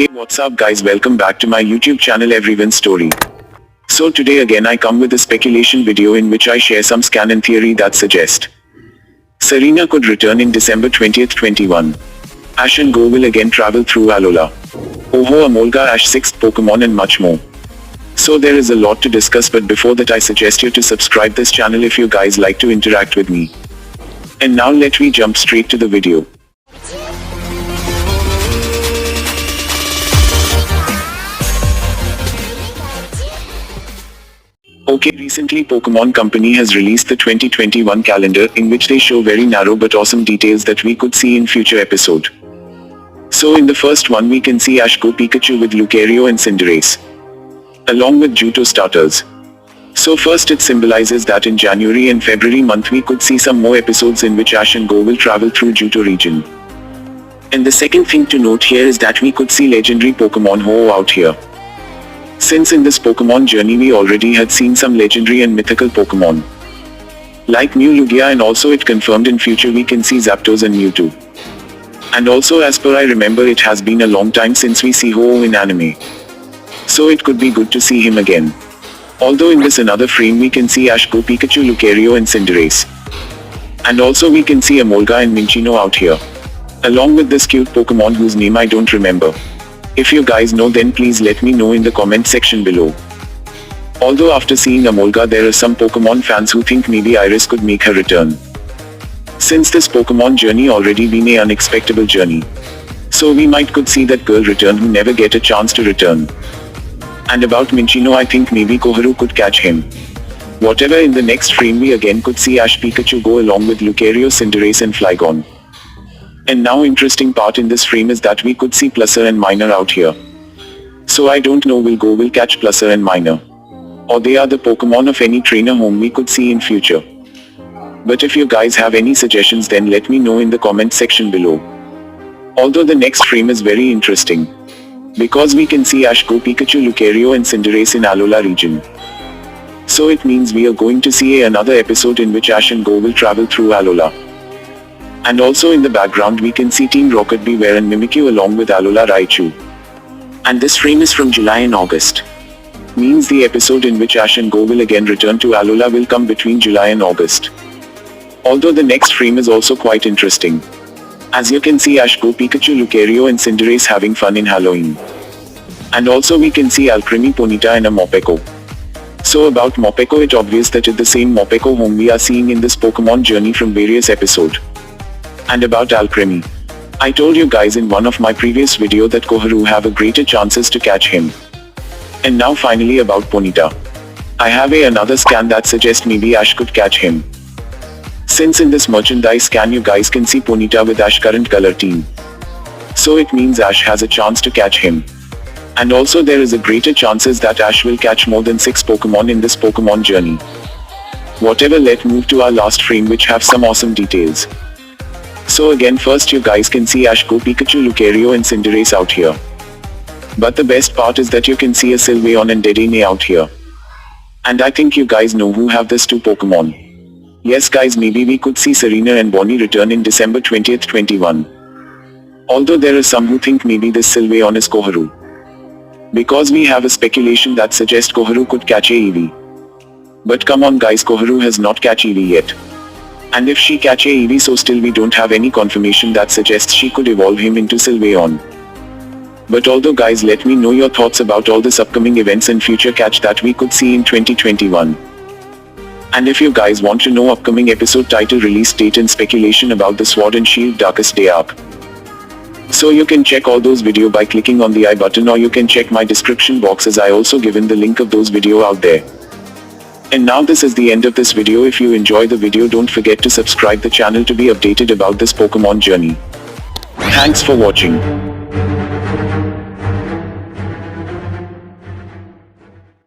Hey, what's up guys, welcome back to my YouTube channel Everyone's Story. So today again I come with a speculation video in which I share some scan and theory that suggest Serena could return in December 20th 21. Ash and Go will again travel through Alola. Ho-Oh Emolga Ash 6th Pokemon and much more. So there is a lot to discuss, but before that I suggest you to subscribe this channel if you guys like to interact with me. And now let me jump straight to the video. Okay, recently Pokemon Company has released the 2021 calendar in which they show very narrow but awesome details that we could see in future episode. So in the first one we can see Ash Go Pikachu with Lucario and Cinderace, along with Johto starters. So first it symbolizes that in January and February month we could see some more episodes in which Ash and Go will travel through Johto region. And the second thing to note here is that we could see legendary Pokemon Ho-Oh out here. Since in this Pokemon journey we already had seen some legendary and mythical Pokemon like Mew, Lugia, and also it confirmed in future we can see Zapdos and Mewtwo. And also as per I remember it has been a long time since we see Ho-Oh in anime. So it could be good to see him again. Although in this another frame we can see Ash Go Pikachu, Lucario and Cinderace. And also we can see Emolga and Minccino out here, along with this cute Pokemon whose name I don't remember. If you guys know then please let me know in the comment section below. Although after seeing Emolga there are some Pokemon fans who think maybe Iris could make her return, since this Pokemon journey already been a unexpected journey. So we might could see that girl return who never get a chance to return. And about Minccino I think maybe Koharu could catch him. Whatever, in the next frame we again could see Ash Pikachu go along with Lucario, Cinderace and Flygon. And now interesting part in this frame is that we could see Plusser and Minor out here. So I don't know will catch Plusser and Minor, or they are the Pokemon of any trainer whom we could see in future. But if you guys have any suggestions then let me know in the comment section below. Although the next frame is very interesting, because we can see Ash Go Pikachu, Lucario and Cinderace in Alola region. So it means we are going to see another episode in which Ash and Go will travel through Alola. And also in the background we can see Team Rocket, Bewear and Mimikyu along with Alola Raichu. And this frame is from July and August. Means the episode in which Ash and Go will again return to Alola will come between July and August. Although the next frame is also quite interesting, as you can see Ash Go Pikachu, Lucario and Cinderace having fun in Halloween. And also we can see Alcremie, Ponyta and a Morpeko. So about Morpeko, it obvious that it's the same Morpeko whom we are seeing in this Pokemon journey from various episodes. And about Alcremie, I told you guys in one of my previous video that Koharu have a greater chances to catch him. And now finally about Ponyta, I have another scan that suggests maybe Ash could catch him. Since in this merchandise scan you guys can see Ponyta with Ash current color team. So it means Ash has a chance to catch him. And also there is a greater chances that Ash will catch more than 6 Pokemon in this Pokemon journey. Whatever, let's move to our last frame which have some awesome details. So again first you guys can see Ash Go Pikachu, Lucario and Cinderace out here. But the best part is that you can see a Sylveon and Dedenne out here. And I think you guys know who have these 2 Pokemon. Yes guys, maybe we could see Serena and Bonnie return in December 20th 21. Although there are some who think maybe this Sylveon is Koharu, because we have a speculation that suggests Koharu could catch a Eevee. But come on guys, Koharu has not catch Eevee yet. And if she catch a Eevee, so still we don't have any confirmation that suggests she could evolve him into Sylveon. But although guys, let me know your thoughts about all this upcoming events and future catch that we could see in 2021. And if you guys want to know upcoming episode title, release date and speculation about the Sword and Shield Darkest Day arc, so you can check all those video by clicking on the I button, or you can check my description box as I also given the link of those video out there. And now this is the end of this video. If you enjoy the video don't forget to subscribe the channel to be updated about this Pokemon journey. Thanks for watching.